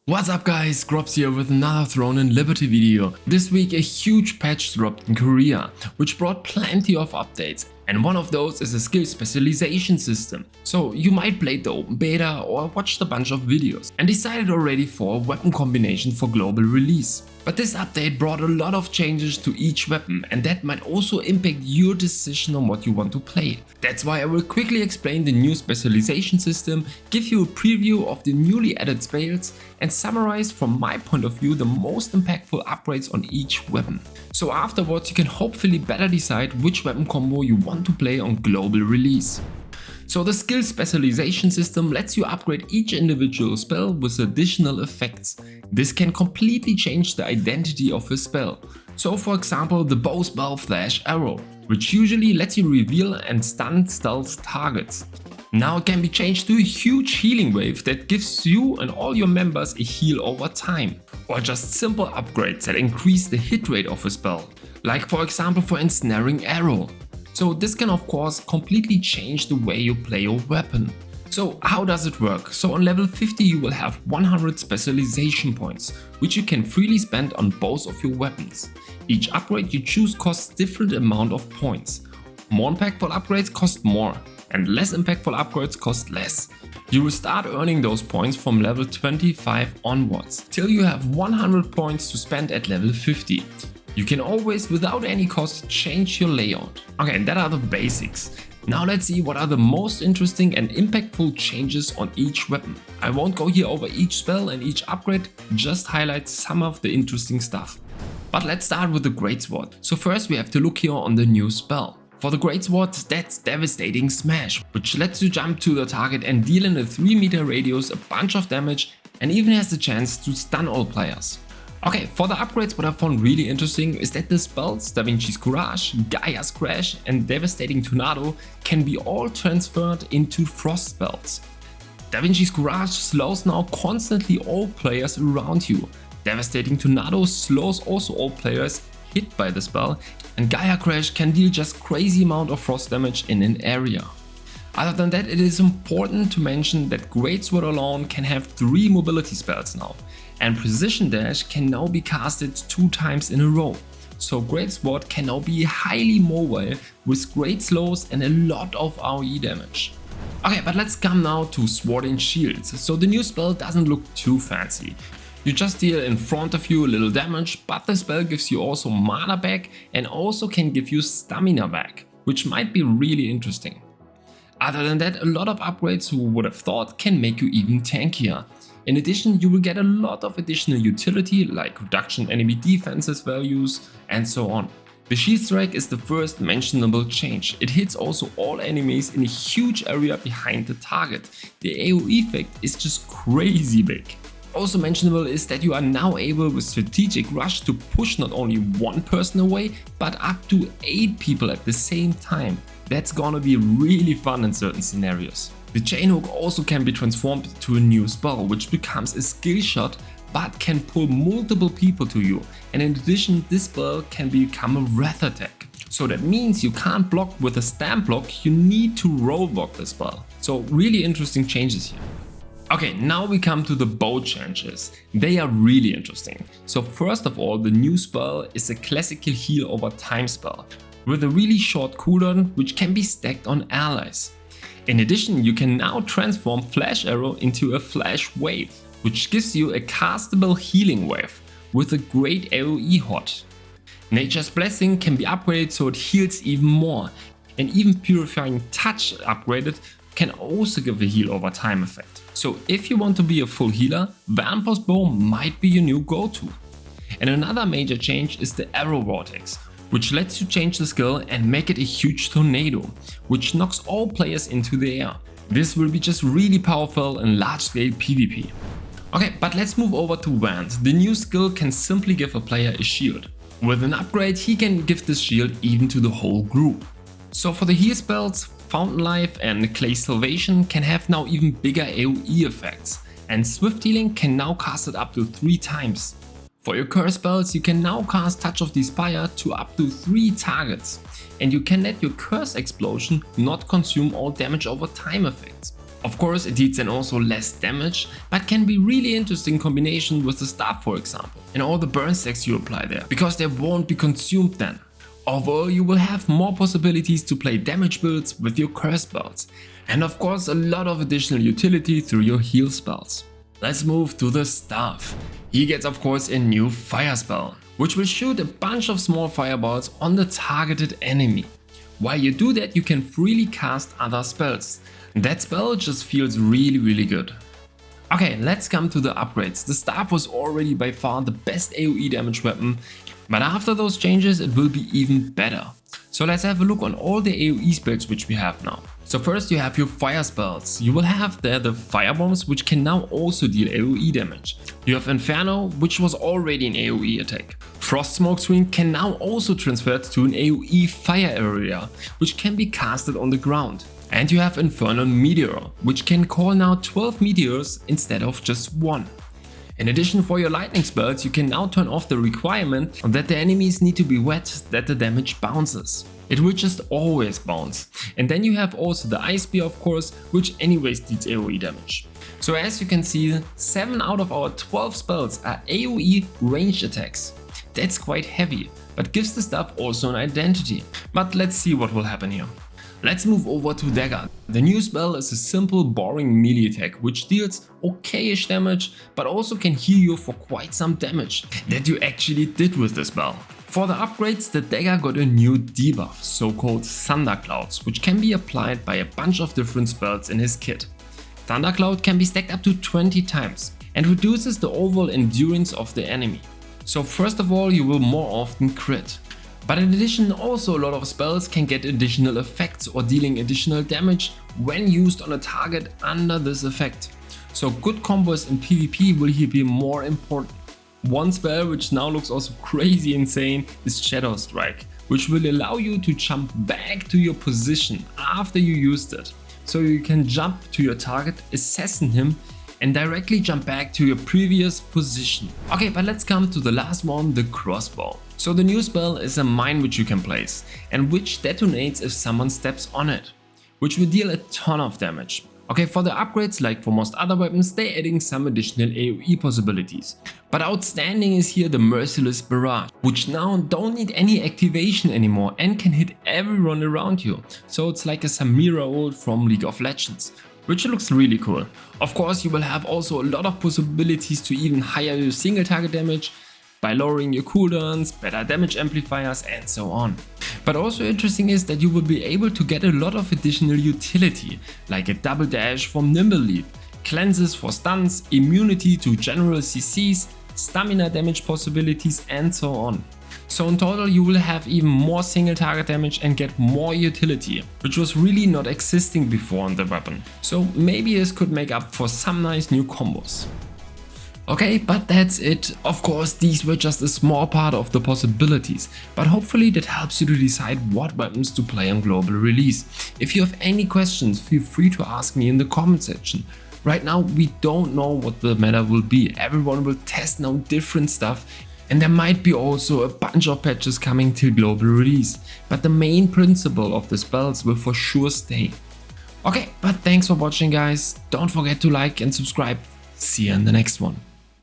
What's up guys, Grobs here with another Throne in Liberty video. This week a huge patch dropped in Korea, which brought plenty of updates, and one of those is a skill specialization system. So you might play the open beta or watched a bunch of videos and decided already for a weapon combination for global release. But this update brought a lot of changes to each weapon, and that might also impact your decision on what you want to play. That's why I will quickly explain the new specialization system, give you a preview of the newly added spells, and summarize from my point of view the most impactful upgrades on each weapon. So afterwards you can hopefully better decide which weapon combo you want to play on global release. So the skill specialization system lets you upgrade each individual spell with additional effects. This can completely change the identity of a spell. So for example the bow spell Flash Arrow, which usually lets you reveal and stun stealth targets. Now it can be changed to a huge healing wave that gives you and all your members a heal over time. Or just simple upgrades that increase the hit rate of a spell, like for example for Ensnaring Arrow. So this can of course completely change the way you play your weapon. So how does it work? So on level 50 you will have 100 specialization points, which you can freely spend on both of your weapons. Each upgrade you choose costs different amount of points. More impactful upgrades cost more, and less impactful upgrades cost less. You will start earning those points from level 25 onwards, till you have 100 points to spend at level 50. You can always, without any cost, change your layout. Okay, that are the basics. Now let's see what are the most interesting and impactful changes on each weapon. I won't go here over each spell and each upgrade, just highlight some of the interesting stuff. But let's start with the Greatsword. So first we have to look here on the new spell. For the Greatsword, that's Devastating Smash, which lets you jump to the target and deal in a 3 meter radius a bunch of damage, and even has the chance to stun all players. Okay, for the upgrades, what I found really interesting is that the spells Da Vinci's Courage, Gaia's Crash and Devastating Tornado can be all transferred into frost spells. Da Vinci's Courage slows now constantly all players around you. Devastating Tornado slows also all players hit by the spell, and Gaia Crash can deal just crazy amount of frost damage in an area. Other than that, it is important to mention that Greatsword alone can have 3 mobility spells now, and Precision Dash can now be casted 2 times in a row. So Greatsword can now be highly mobile with great slows and a lot of AoE damage. Okay, but let's come now to Sword and Shields. So the new spell doesn't look too fancy. You just deal in front of you a little damage, but the spell gives you also mana back and also can give you stamina back, which might be really interesting. Other than that, a lot of upgrades who would have thought can make you even tankier. In addition, you will get a lot of additional utility like reduction enemy defenses values and so on. The Shield Strike is the first mentionable change. It hits also all enemies in a huge area behind the target. The AoE effect is just crazy big. Also mentionable is that you are now able with Strategic Rush to push not only one person away, but up to 8 people at the same time. That's gonna be really fun in certain scenarios. The Chain Hook also can be transformed to a new spell, which becomes a skill shot but can pull multiple people to you, and in addition this spell can become a wrath attack. So that means you can't block with a stamp block, you need to roll block the spell. So really interesting changes here. Okay, now we come to the bow changes. They are really interesting. So first of all, the new spell is a classical heal over time spell with a really short cooldown which can be stacked on allies. In addition, you can now transform Flash Arrow into a Flash Wave, which gives you a castable healing wave with a great AoE hot. Nature's Blessing can be upgraded so it heals even more, and even Purifying Touch upgraded can also give a heal over time effect. So if you want to be a full healer, Vampir's Bow might be your new go-to. And another major change is the Arrow Vortex, which lets you change the skill and make it a huge tornado, which knocks all players into the air. This will be just really powerful in large-scale PvP. Okay, but let's move over to Wand. The new skill can simply give a player a shield. With an upgrade, he can give this shield even to the whole group. So for the heal spells, Fountain Life and Clay Salvation can have now even bigger AoE effects, and Swift Healing can now cast it up to 3 times. For your curse spells, you can now cast Touch of Despair to up to 3 targets, and you can let your curse explosion not consume all damage over time effects. Of course, it deals then also less damage, but can be really interesting in combination with the staff, for example, and all the burn stacks you apply there, because they won't be consumed then. Overall, you will have more possibilities to play damage builds with your curse spells, and of course a lot of additional utility through your heal spells. Let's move to the staff. He gets of course a new fire spell, which will shoot a bunch of small fireballs on the targeted enemy. While you do that, you can freely cast other spells. That spell just feels really good. Okay, let's come to the upgrades. The staff was already by far the best AoE damage weapon, but after those changes it will be even better. So let's have a look on all the AoE spells which we have now. So first you have your fire spells. You will have there the fire bombs, which can now also deal AoE damage. You have Inferno, which was already an AoE attack. Frost Smoke Screen can now also transfer to an AoE fire area, which can be casted on the ground. And you have Infernal Meteor, which can call now 12 meteors instead of just one. In addition, for your lightning spells, you can now turn off the requirement that the enemies need to be wet that the damage bounces. It will just always bounce. And then you have also the Ice Spear, of course, which anyways deals AoE damage. So as you can see, 7 out of our 12 spells are AoE ranged attacks. That's quite heavy, but gives the stuff also an identity. But let's see what will happen here. Let's move over to Dagger. The new spell is a simple, boring melee attack which deals okayish damage, but also can heal you for quite some damage that you actually did with the spell. For the upgrades, the Dagger got a new debuff, so-called Thunderclouds, which can be applied by a bunch of different spells in his kit. Thundercloud can be stacked up to 20 times and reduces the overall endurance of the enemy. So first of all, you will more often crit. But in addition, also a lot of spells can get additional effects or dealing additional damage when used on a target under this effect. So good combos in PvP will here be more important. One spell which now looks also crazy insane is Shadow Strike, which will allow you to jump back to your position after you used it. So you can jump to your target, assassin him, and directly jump back to your previous position. Okay, but let's come to the last one, the Crossbow. So the new spell is a mine which you can place and which detonates if someone steps on it, which will deal a ton of damage. Okay, for the upgrades, like for most other weapons, they're adding some additional AoE possibilities. But outstanding is here the Merciless Barrage, which now don't need any activation anymore and can hit everyone around you. So it's like a Samira ult from League of Legends, which looks really cool. Of course, you will have also a lot of possibilities to even higher your single target damage by lowering your cooldowns, better damage amplifiers and so on. But also interesting is that you will be able to get a lot of additional utility, like a double dash from Nimble Leap, cleanses for stuns, immunity to general CCs, stamina damage possibilities and so on. So in total you will have even more single target damage and get more utility, which was really not existing before in the weapon. So maybe this could make up for some nice new combos. Okay, but that's it. Of course, these were just a small part of the possibilities, but hopefully that helps you to decide what weapons to play on global release. If you have any questions, feel free to ask me in the comment section. Right now we don't know what the meta will be. Everyone will test now different stuff, and there might be also a bunch of patches coming till global release, but the main principle of the spells will for sure stay. Okay, but thanks for watching guys. Don't forget to like and subscribe. See you in the next one.